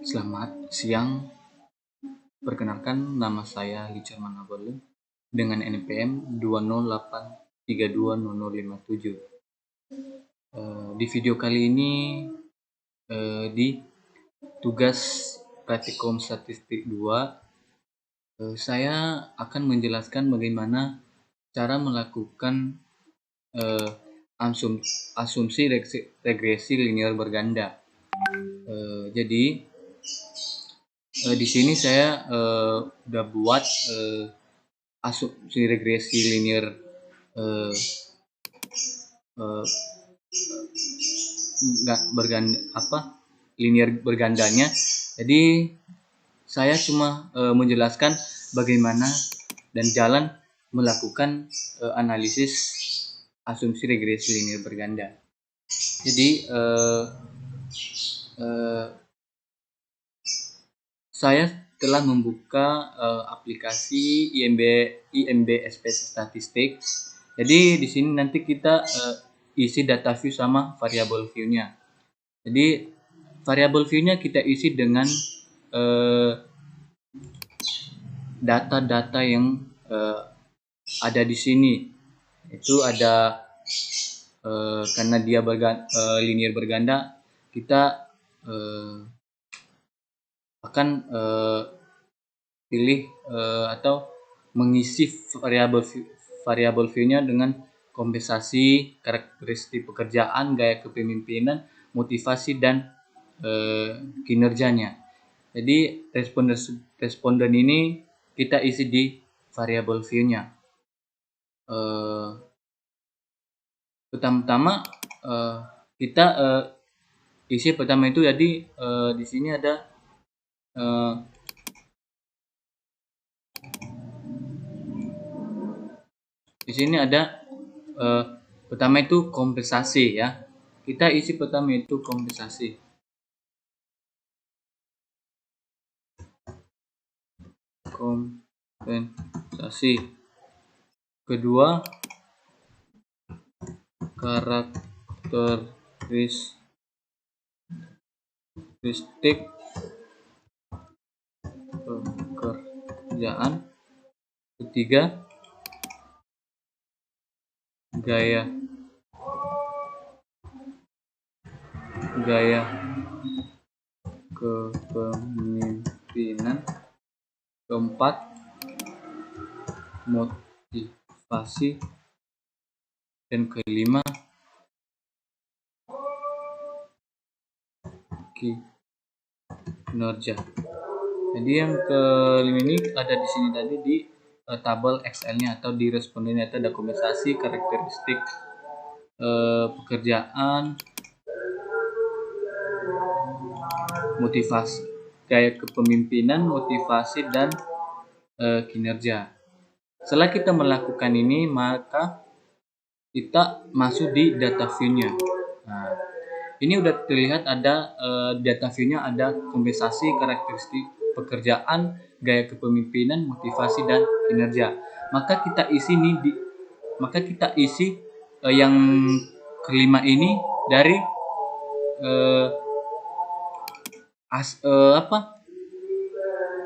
Selamat siang, perkenalkan nama saya Licar Manabalu dengan NPM 208320057. Di video kali ini di tugas praktikum statistik 2, saya akan menjelaskan bagaimana cara melakukan asumsi regresi linear berganda. Jadi di sini saya udah buat asumsi regresi linear linear bergandanya. Jadi saya cuma menjelaskan bagaimana dan jalan melakukan analisis asumsi regresi linear berganda. Jadi saya telah membuka aplikasi IMB SP Statistik. Jadi di sini nanti kita isi data view sama variable view-nya. Jadi variable view-nya kita isi dengan data-data yang ada di sini. Itu ada karena dia linear berganda, kita akan pilih atau mengisi variable view-nya dengan kompensasi, karakteristik pekerjaan, gaya kepemimpinan, motivasi, dan kinerjanya. Jadi responden ini kita isi di variable view-nya. Pertama-tama kita isi pertama itu, jadi di sini ada pertama itu kompensasi ya. Kita isi pertama itu kompensasi. Kedua, karakteristik pekerjaan. Ketiga, gaya kepemimpinan. Keempat, motivasi. Dan kelima, kinerja. Jadi yang kelima ini ada di sini tadi di tabel Excel-nya atau di respondennya, itu ada kompensasi, karakteristik pekerjaan, motivasi, gaya kepemimpinan, motivasi, dan kinerja. Setelah kita melakukan ini, maka kita masuk di data view-nya. Nah, ini udah terlihat ada data view-nya, ada kompensasi, karakteristik pekerjaan, gaya kepemimpinan, motivasi, dan kinerja. Maka kita isi yang kelima ini dari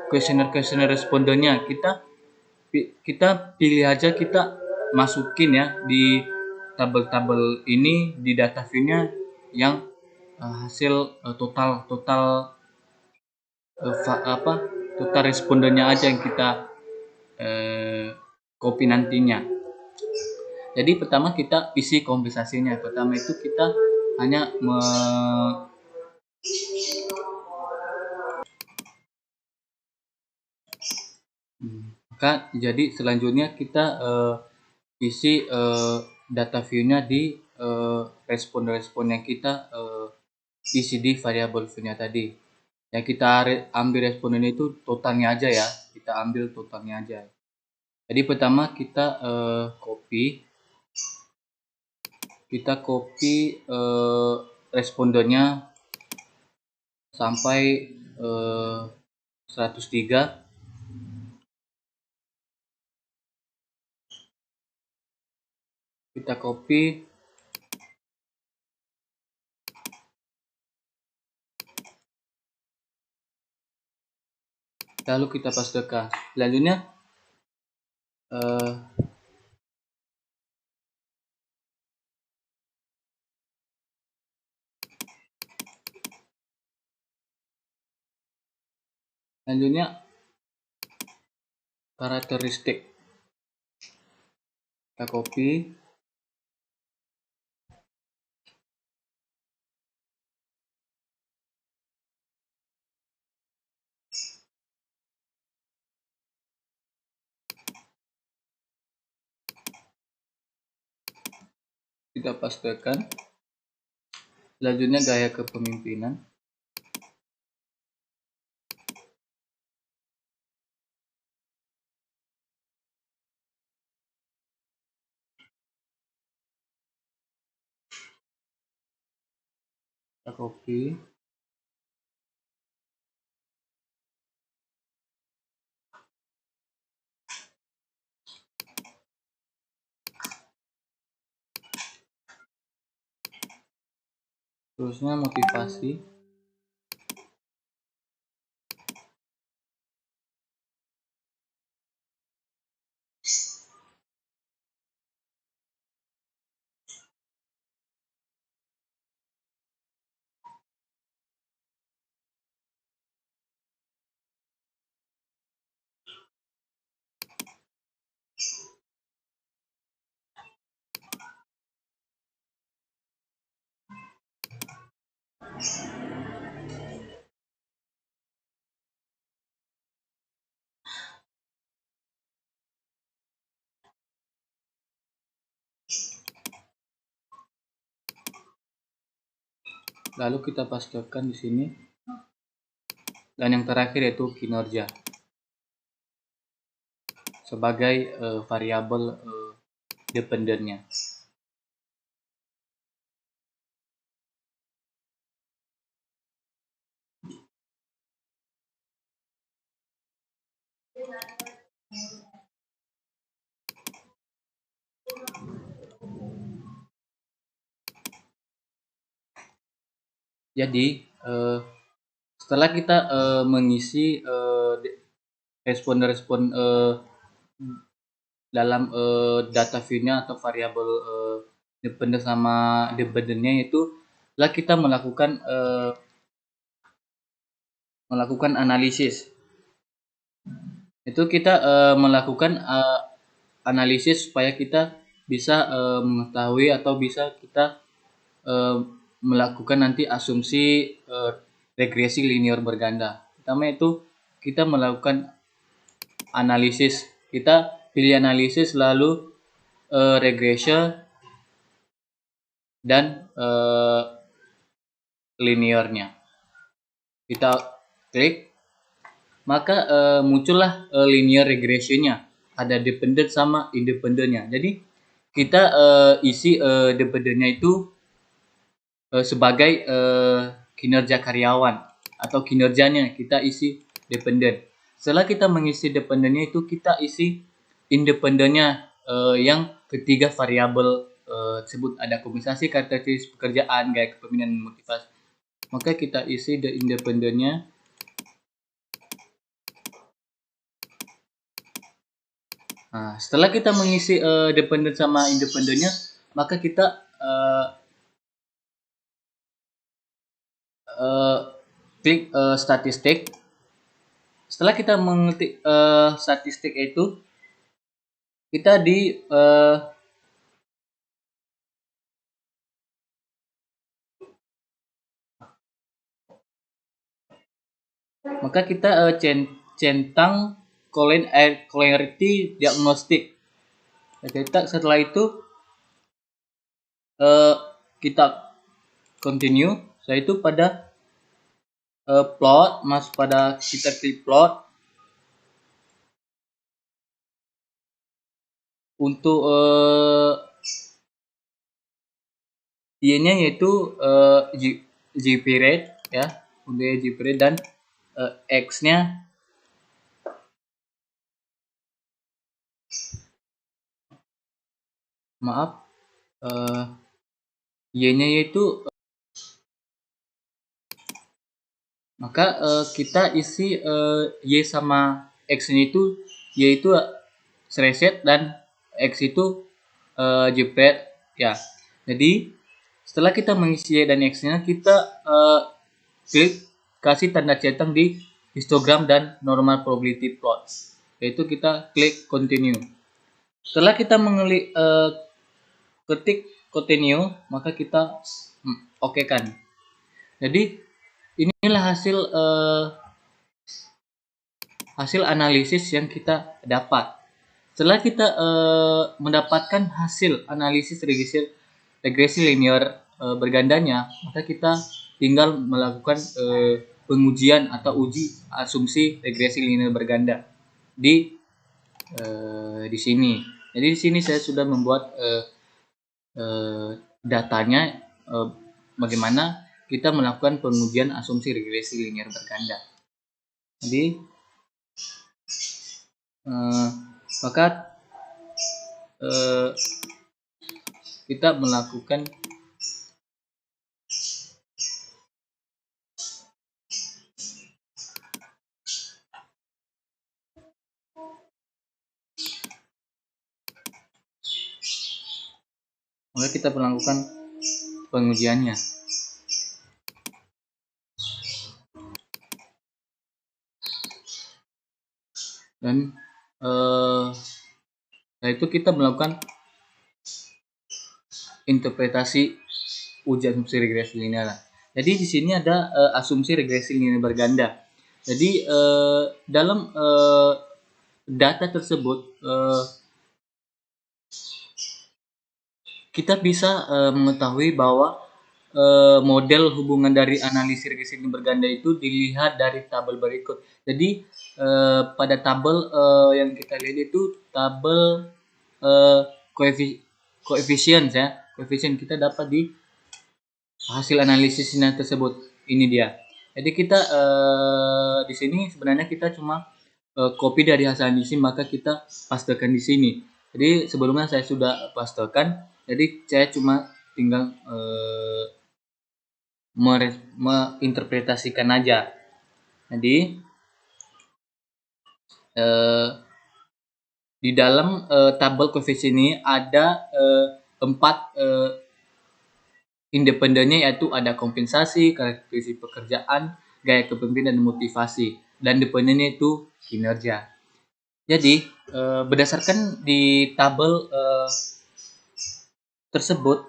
kuesioner respondennya. Kita pilih aja, kita masukin ya di tabel-tabel ini di data view-nya yang hasil total respondennya aja yang kita copy nantinya. Jadi pertama kita isi kompensasinya. Pertama itu kita hanya jadi selanjutnya kita isi data view-nya di respon yang kita isi di variable view-nya tadi. Yang kita ambil responden itu totalnya aja ya, kita ambil totalnya aja. Jadi pertama kita copy respondennya sampai 103. Kita copy lalu kita pastikan. Selanjutnya karakteristik kita copy, kita pastikan. Selanjutnya gaya kepemimpinan. Kita copy. Terusnya motivasi. Lalu kita pastikan di sini. Dan yang terakhir yaitu kinerja sebagai variabel dependennya. Jadi setelah kita mengisi respon-respon dalam data view-nya atau variabel dependent sama dependennya, itu setelah kita melakukan analisis. Itu kita melakukan analisis supaya kita bisa mengetahui atau bisa kita melakukan nanti asumsi regresi linear berganda. Pertama itu kita melakukan analisis. Kita pilih analisis, lalu regression dan linearnya. Kita klik, maka muncullah linear regressionnya. Ada dependent sama independennya. Jadi kita isi dependennya itu sebagai kinerja karyawan atau kinerjanya, kita isi dependent. Setelah kita mengisi dependennya itu kita isi independennya yang ketiga variabel tersebut, ada kompensasi, karakteristik pekerjaan, gaya kepemimpinan, motivasi. Maka kita isi the independennya. Nah, setelah kita mengisi dependent sama independennya, maka kita klik statistik. Setelah kita mengetik statistik itu, kita maka kita centang clarity diagnostik. Setelah itu kita continue. Setelah itu pada plot, masuk pada kita klik plot. Untuk y-nya yaitu GP rate ya, untuk GP rate, dan x-nya y-nya yaitu Maka kita isi Y sama X ini itu Y itu reset dan X itu jepret ya. Jadi setelah kita mengisi Y dan X-nya, kita klik kasih tanda centang di histogram dan normal probability plot. Yaitu kita klik continue. Setelah kita ketik continue, maka kita oke kan. Jadi inilah hasil analisis yang kita dapat. Setelah kita mendapatkan hasil analisis regresi linear bergandanya, maka kita tinggal melakukan pengujian atau uji asumsi regresi linear berganda di sini. Jadi di sini saya sudah membuat datanya bagaimana kita melakukan pengujian asumsi regresi linear berganda. Jadi maka kita melakukan pengujiannya. Dan setelah itu kita melakukan interpretasi uji asumsi regresi linear. Jadi di sini ada asumsi regresi linear berganda. Jadi dalam data tersebut kita bisa mengetahui bahwa model hubungan dari analisis regresi linear berganda itu dilihat dari tabel berikut. Jadi pada tabel yang kita lihat itu tabel koefisien ya. Koefisien kita dapat di hasil analisisnya tersebut. Ini dia. Jadi kita di sini sebenarnya kita cuma copy dari hasil analisis, maka kita pastekan di sini. Jadi sebelumnya saya sudah pastekan. Jadi saya cuma tinggal menginterpretasikan aja. Jadi di dalam tabel koefisien ini ada 4 independennya, yaitu ada kompensasi, karakteristik pekerjaan, gaya kepemimpinan, dan motivasi. Dan dependennya itu kinerja. Jadi berdasarkan di tabel tersebut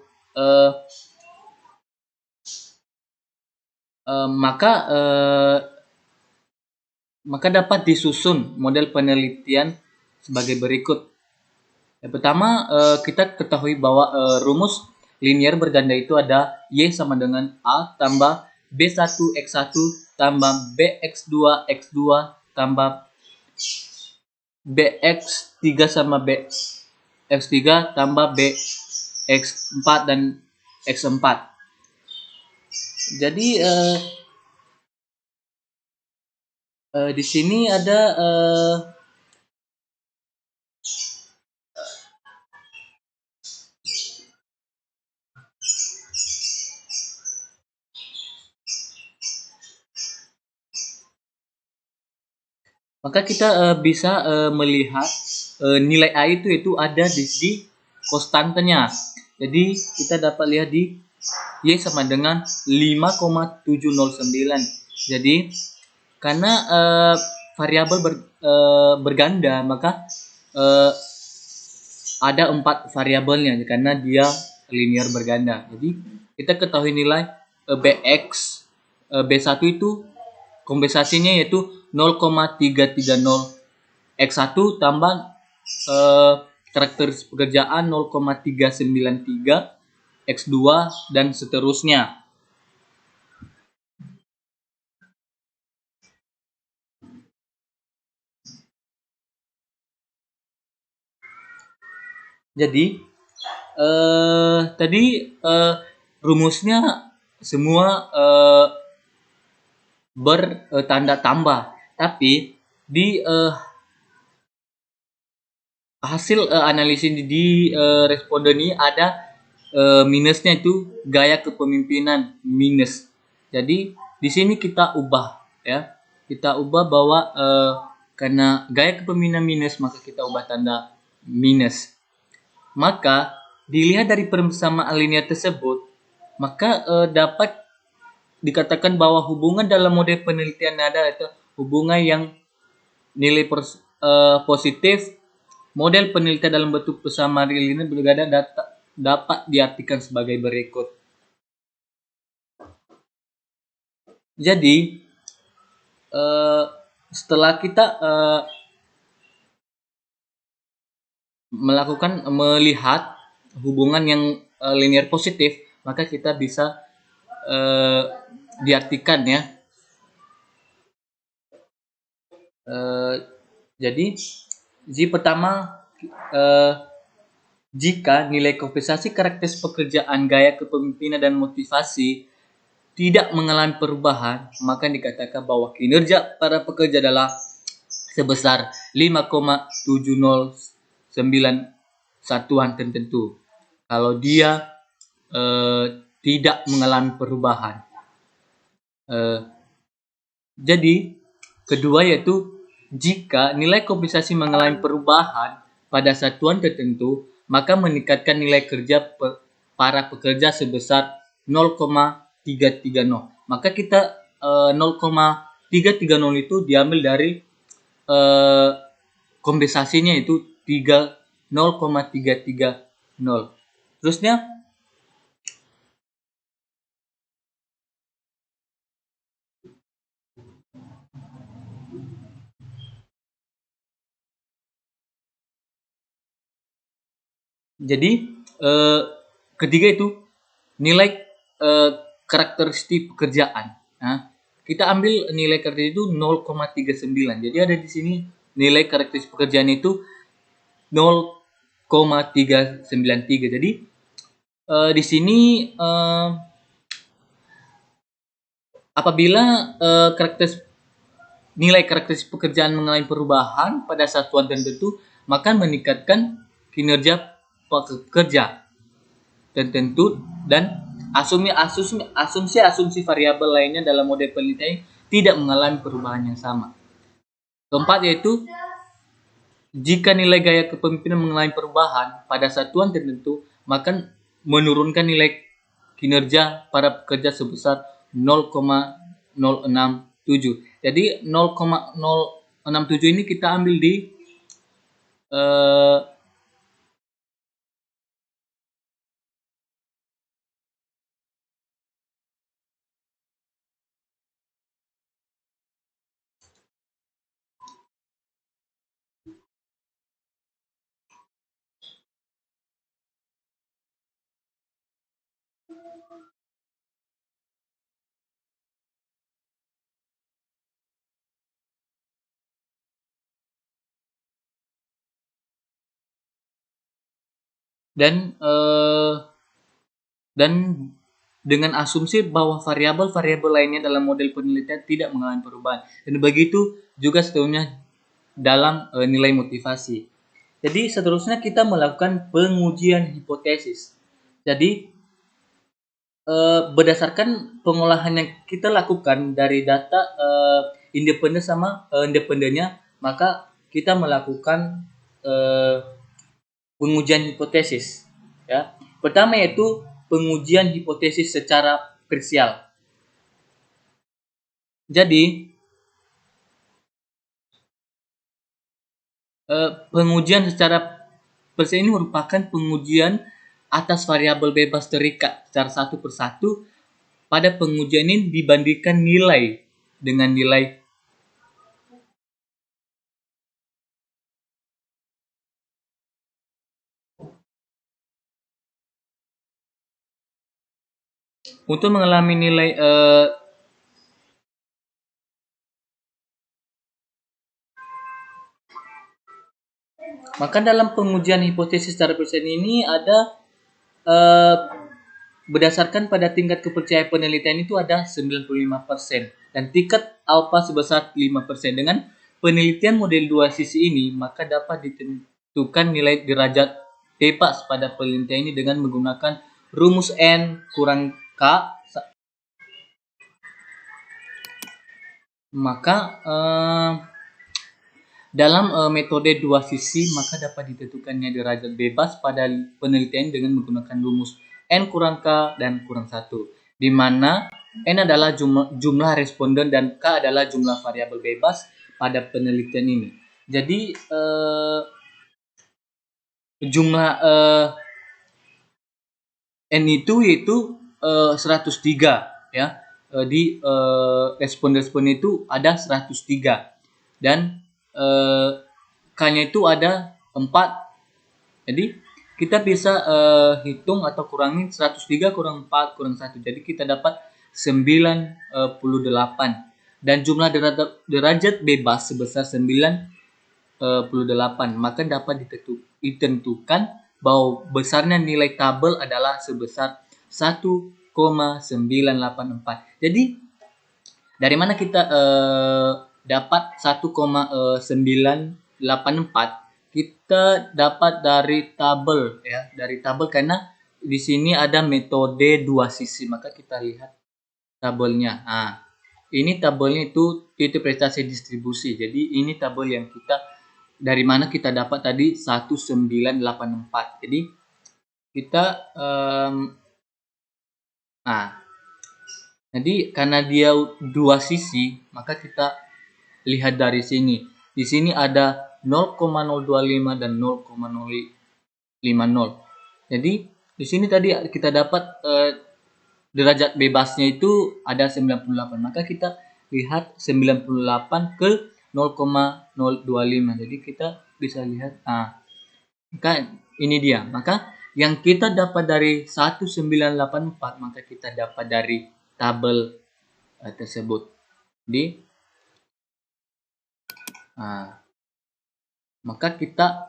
maka dapat disusun model penelitian sebagai berikut. Yang pertama, kita ketahui bahwa rumus linear berganda itu ada Y sama dengan A tambah B1X1 tambah BX2X2 tambah BX3 sama BX3 tambah BX4 dan X4. Jadi di sini ada maka kita bisa melihat nilai A itu ada di konstantenya. Jadi kita dapat lihat di Y sama dengan 5,709. Jadi karena variabel berganda, maka ada 4 variabelnya karena dia linear berganda. Jadi kita ketahui nilai BX B1 itu kompensasinya yaitu 0,330 X1 tambah karakteristik pekerjaan 0,393 X2 dan seterusnya. Jadi tadi rumusnya semua bertanda tambah, tapi di hasil analisis di responden ini ada minusnya, itu gaya kepemimpinan minus. Jadi di sini kita ubah ya. Kita ubah bahwa karena gaya kepemimpinan minus maka kita ubah tanda minus. Maka dilihat dari persamaan linear tersebut, maka dapat dikatakan bahwa hubungan dalam model penelitian adalah itu hubungan yang nilai positif. Model penelitian dalam bentuk persamaan linear berganda dapat diartikan sebagai berikut. Jadi setelah kita melihat hubungan yang linear positif, maka kita bisa diartikan ya. Jadi pertama, jika nilai kompensasi karakteristik pekerjaan, gaya kepemimpinan dan motivasi tidak mengalami perubahan, maka dikatakan bahwa kinerja para pekerja adalah sebesar 5,709 satuan tertentu. Kalau dia tidak mengalami perubahan. Jadi kedua yaitu jika nilai kompensasi mengalami perubahan pada satuan tertentu, maka meningkatkan nilai kerja para pekerja sebesar 0,330. Maka kita 0,330 itu diambil dari kompensasinya itu 0,330. Terusnya jadi ketiga itu nilai karakteristik pekerjaan. Nah, kita ambil nilai karakteristik itu 0,39. Jadi ada di sini nilai karakteristik pekerjaan itu 0,393. Jadi di sini apabila nilai karakteristik pekerjaan mengalami perubahan pada satuan tertentu, maka meningkatkan kinerja pekerja tertentu dan asumsi variabel lainnya dalam model penelitian tidak mengalami perubahan yang sama. Keempat yaitu jika nilai gaya kepemimpinan mengalami perubahan pada satuan tertentu, maka menurunkan nilai kinerja para pekerja sebesar 0,067. Jadi 0,067 ini kita ambil di dan dengan asumsi bahwa variabel-variabel lainnya dalam model penelitian tidak mengalami perubahan. Dan begitu juga seterusnya dalam nilai motivasi. Jadi seterusnya kita melakukan pengujian hipotesis. Jadi berdasarkan pengolahan yang kita lakukan dari data independen sama independennya, maka kita melakukan pengujian hipotesis. Ya. Pertama yaitu pengujian hipotesis secara parsial. Jadi pengujian secara parsial ini merupakan pengujian atas variabel bebas terikat secara satu persatu. Pada pengujian ini dibandingkan nilai dengan nilai untuk mengalami nilai maka dalam pengujian hipotesis secara parsial ini ada berdasarkan pada tingkat kepercayaan penelitian itu ada 95% dan tingkat alfa sebesar 5%. Dengan penelitian model dua sisi ini, maka dapat ditentukan nilai derajat bebas pada penelitian ini dengan menggunakan rumus N kurang K Maka dalam metode dua sisi, maka dapat ditentukannya derajat bebas pada penelitian dengan menggunakan rumus N kurang K dan kurang 1, di mana N adalah jumlah responden dan K adalah jumlah variabel bebas pada penelitian ini. Jadi jumlah N itu yaitu 103 ya. Di responden itu ada 103 dan K-nya itu ada 4. Jadi kita bisa hitung atau kurangin 103 kurang 4 kurang 1. Jadi kita dapat 98. Dan jumlah derajat bebas sebesar 98. Maka dapat ditentukan bahwa besarnya nilai tabel adalah sebesar 1,984. Jadi dari mana kita dapat 1,984? Kita dapat dari tabel ya, dari tabel karena di sini ada metode dua sisi, maka kita lihat tabelnya. Nah, ini tabelnya itu prestasi distribusi. Jadi ini tabel yang kita dari mana kita dapat tadi 1984. Jadi kita jadi karena dia dua sisi, maka kita lihat dari sini. Di sini ada 0,025 dan 0,050. Jadi di sini tadi kita dapat derajat bebasnya itu ada 98. Maka kita lihat 98 ke 0,025. Jadi kita bisa lihat maka ini dia. Maka yang kita dapat dari 1984 maka kita dapat dari tabel tersebut. Jadi maka kita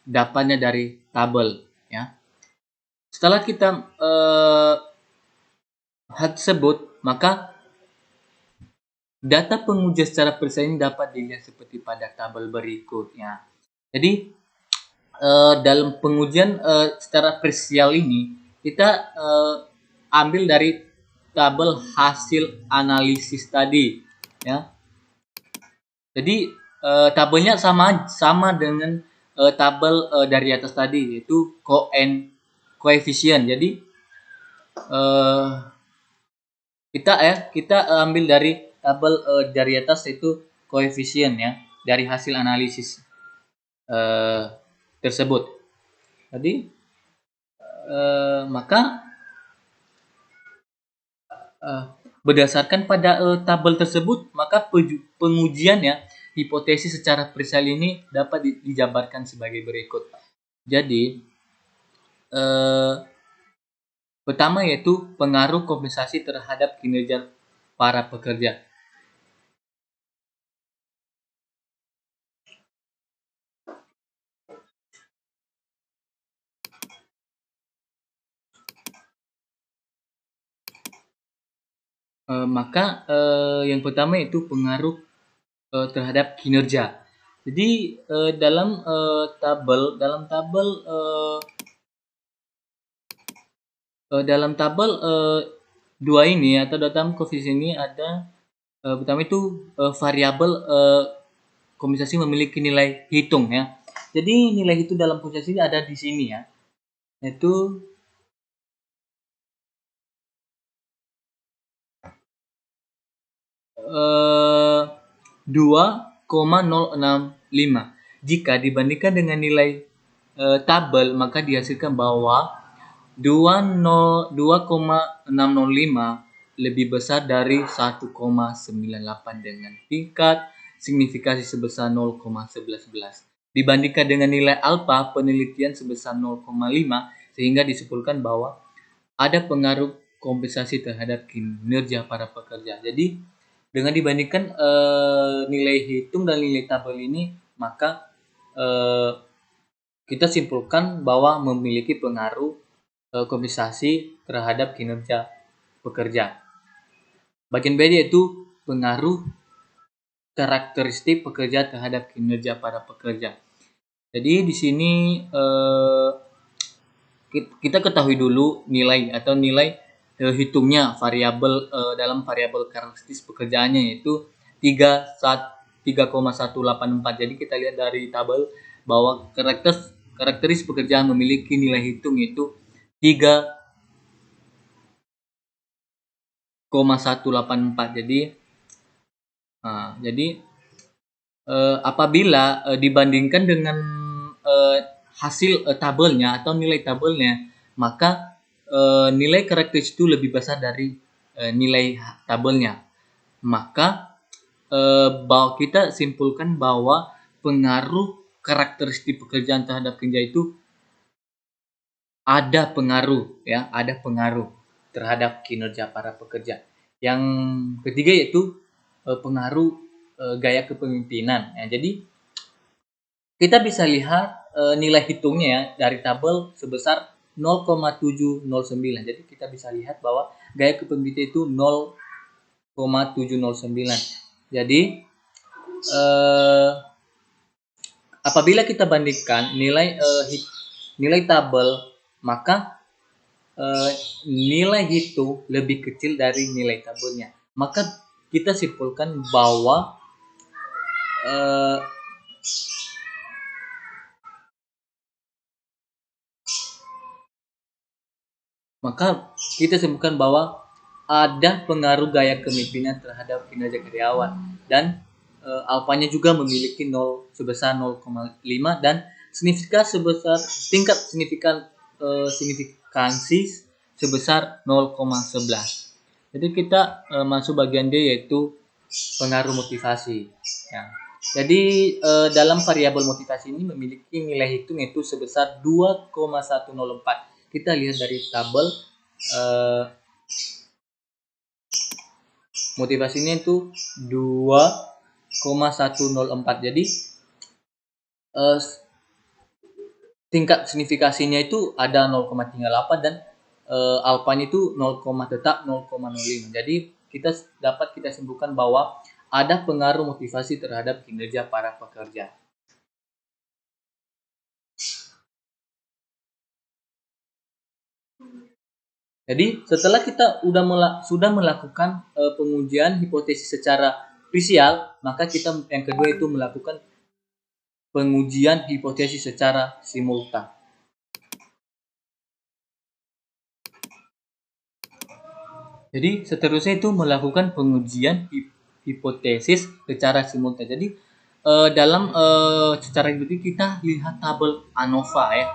dapatnya dari tabel ya. Setelah kita hal tersebut, maka data pengujian secara presiden dapat dilihat seperti pada tabel berikutnya. Jadi dalam pengujian secara parsial ini kita ambil dari tabel hasil analisis tadi ya. Jadi tabelnya sama dengan tabel dari atas tadi, yaitu koefisien. Jadi kita ambil dari tabel dari atas, yaitu koefisien ya, dari hasil analisis tersebut. Jadi maka berdasarkan pada tabel tersebut, maka pengujian ya hipotesis secara parsial ini dapat dijabarkan sebagai berikut. Jadi pertama yaitu pengaruh kompensasi terhadap kinerja para pekerja. Maka yang pertama itu pengaruh terhadap kinerja. Jadi dalam tabel dua ini atau dalam koefisien ini ada pertama itu variabel kompensasi memiliki nilai hitung ya. Jadi nilai hitung dalam kompensasi ini ada di sini ya, yaitu eh, 2,065. Jika dibandingkan dengan nilai tabel, maka dihasilkan bahwa 2,605 lebih besar dari 1,98 dengan tingkat signifikasi sebesar 0,11. Dibandingkan dengan nilai alfa penelitian sebesar 0,5, sehingga disimpulkan bahwa ada pengaruh kompensasi terhadap kinerja para pekerja. Jadi dengan dibandingkan nilai hitung dan nilai tabel ini, maka kita simpulkan bahwa memiliki pengaruh kompensasi terhadap kinerja pekerja. Bagian B yaitu pengaruh karakteristik pekerja terhadap kinerja para pekerja. Jadi di sini kita ketahui dulu nilai hitungnya variabel dalam variabel karakteristik pekerjaannya yaitu 3,184. Jadi kita lihat dari tabel bahwa karakteristik pekerjaan memiliki nilai hitung yaitu 3,184. Jadi apabila dibandingkan dengan hasil tabelnya atau nilai tabelnya, maka nilai karakteristik itu lebih besar dari nilai tabelnya. Maka bahwa kita simpulkan bahwa pengaruh karakteristik pekerjaan terhadap kinerja itu ada pengaruh terhadap kinerja para pekerja. Yang ketiga yaitu pengaruh gaya kepemimpinan. Ya, jadi kita bisa lihat nilai hitungnya ya dari tabel sebesar 0,709. Jadi kita bisa lihat bahwa gaya kepemimpinan itu 0,709. Jadi apabila kita bandingkan nilai tabel, maka nilai hitung lebih kecil dari nilai tabelnya. Maka kita simpulkan bahwa ada pengaruh gaya kepemimpinan terhadap kinerja karyawan, dan alfanya juga memiliki sebesar 0,5 dan tingkat signifikansi sebesar 0,11. Jadi kita masuk bagian D yaitu pengaruh motivasi. Ya. Jadi dalam variabel motivasi ini memiliki nilai hitung yaitu sebesar 2,104. Kita lihat dari tabel motivasinya itu 2,104. Jadi tingkat signifikasinya itu ada 0,38 dan alfanya itu tetap 0,05. Jadi kita simpulkan bahwa ada pengaruh motivasi terhadap kinerja para pekerja. Jadi setelah kita sudah melakukan pengujian hipotesis secara parsial, maka kita yang kedua itu melakukan pengujian hipotesis secara simultan. Jadi seterusnya itu melakukan pengujian hipotesis secara simultan. Jadi secara itu kita lihat tabel ANOVA ya.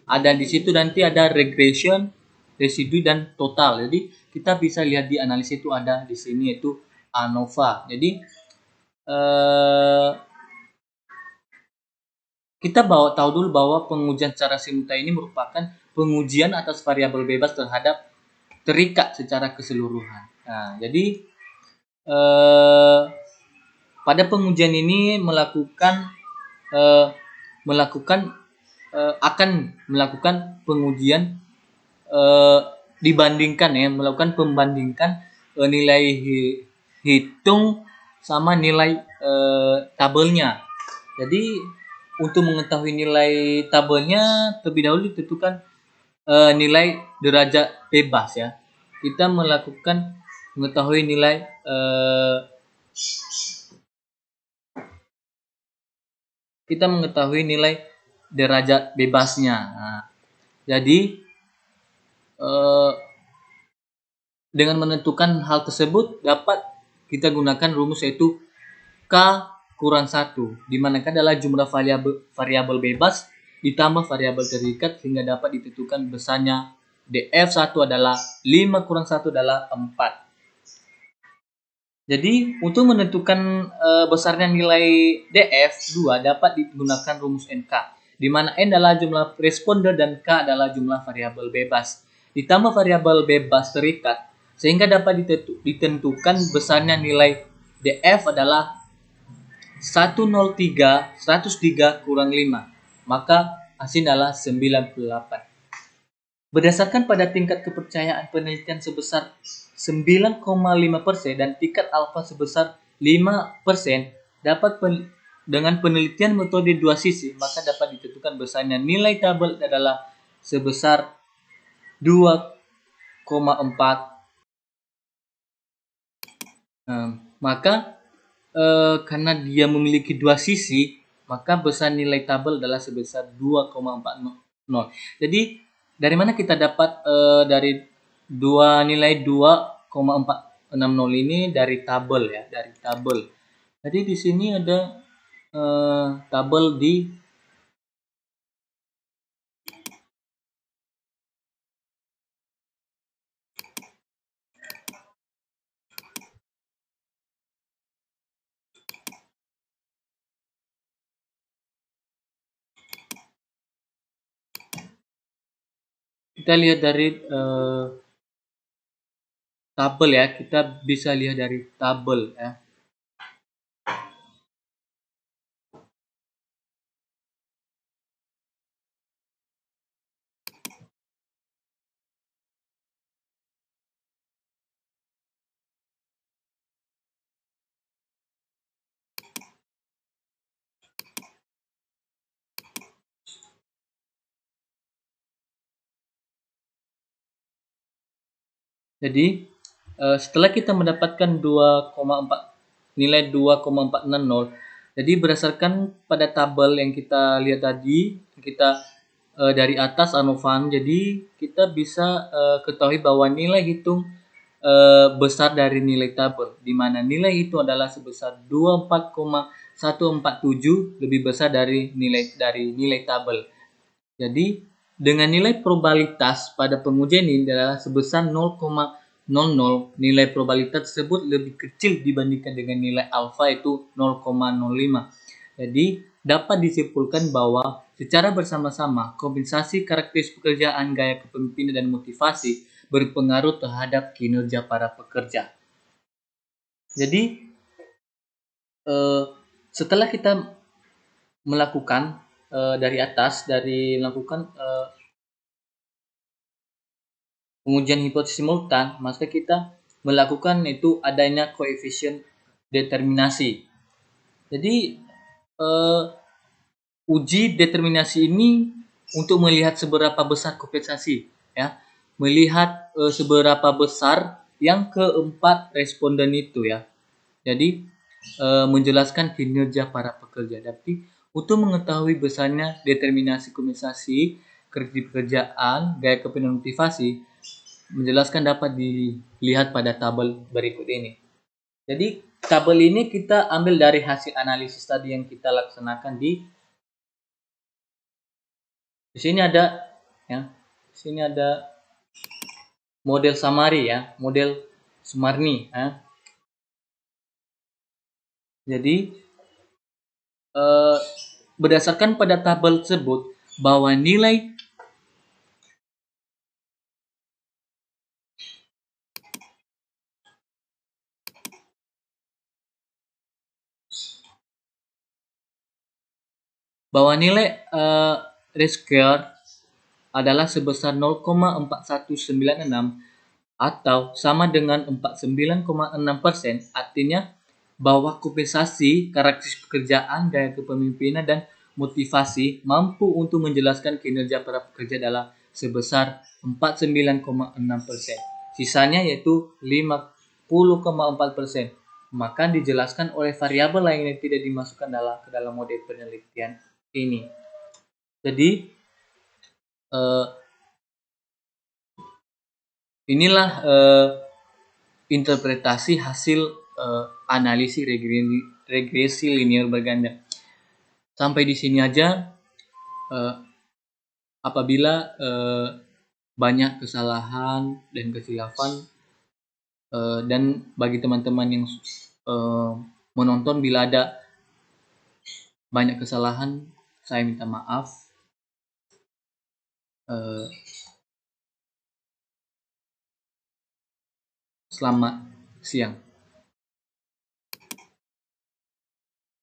Ada di situ nanti ada regression, residu dan total. Jadi kita bisa lihat di analisis itu ada di sini yaitu ANOVA. Jadi kita tahu dulu bahwa pengujian secara simultan ini merupakan pengujian atas variabel bebas terhadap terikat secara keseluruhan. Nah, jadi pada pengujian ini akan melakukan pengujian melakukan pembandingkan nilai hitung sama nilai tabelnya. Jadi untuk mengetahui nilai tabelnya terlebih dahulu ditentukan nilai derajat bebas ya. Kita mengetahui nilai derajat bebasnya. Nah, jadi dengan menentukan hal tersebut dapat kita gunakan rumus yaitu K kurang 1, di mana K adalah jumlah variabel bebas ditambah variabel terikat sehingga dapat ditentukan besarnya DF1 adalah 5 kurang 1 adalah 4. Jadi untuk menentukan besarnya nilai DF2 dapat digunakan rumus NK, di mana N adalah jumlah responder dan K adalah jumlah variabel bebas ditambah variabel bebas terikat sehingga dapat ditentukan besarnya nilai DF adalah 103 kurang 5, maka hasilnya adalah 98. Berdasarkan pada tingkat kepercayaan penelitian sebesar 9,5% dan tingkat alfa sebesar 5%, dengan penelitian metode dua sisi, maka dapat ditentukan besarnya nilai tabel adalah sebesar 2,104 Maka karena dia memiliki dua sisi, maka besar nilai tabel adalah sebesar 2,40. Jadi dari mana kita dapat dari nilai 2,460 ini? Dari tabel ya, dari tabel. Jadi di sini ada tabel di kita lihat dari tabel ya, kita bisa lihat dari tabel ya. Jadi setelah kita mendapatkan nilai 2,460, jadi berdasarkan pada tabel yang kita lihat tadi, kita dari atas ANOVAN, jadi kita bisa ketahui bahwa nilai hitung besar dari nilai tabel, di mana nilai itu adalah sebesar 24,147, lebih besar dari nilai tabel. Jadi dengan nilai probabilitas pada pengujian ini adalah sebesar 0,00, nilai probabilitas tersebut lebih kecil dibandingkan dengan nilai alfa itu 0,05. Jadi dapat disimpulkan bahwa secara bersama-sama kompensasi karakteristik pekerjaan, gaya kepemimpinan, dan motivasi berpengaruh terhadap kinerja para pekerja. Jadi setelah kita melakukan dari melakukan pengujian hipotesis simultan, maka kita melakukan itu adanya koefisien determinasi. Jadi uji determinasi ini untuk melihat seberapa besar kompensasi, ya, melihat seberapa besar yang keempat responden itu ya. Jadi menjelaskan kinerja para pekerja. Tapi untuk mengetahui besarnya determinasi kompensasi, karakteristik pekerjaan, gaya kepemimpinan, motivasi, menjelaskan dapat dilihat pada tabel berikut ini. Jadi tabel ini kita ambil dari hasil analisis tadi yang kita laksanakan di sini ada ya. Di sini ada model Samari ya, model Sumarni ya. Jadi berdasarkan pada tabel tersebut bahwa nilai R-square adalah sebesar 0,4196 atau sama dengan 49,6%, artinya bahwa kompensasi karakteristik pekerjaan, gaya kepemimpinan, dan motivasi mampu untuk menjelaskan kinerja para pekerja adalah sebesar 49,6%. Sisanya yaitu 50,4%. Maka dijelaskan oleh variabel lain yang tidak dimasukkan ke dalam model penelitian ini. Jadi inilah interpretasi hasil analisis regresi linear berganda. Sampai di sini aja. Apabila banyak kesalahan dan kesilapan, dan bagi teman-teman yang menonton bila ada banyak kesalahan, saya minta maaf. Selamat siang.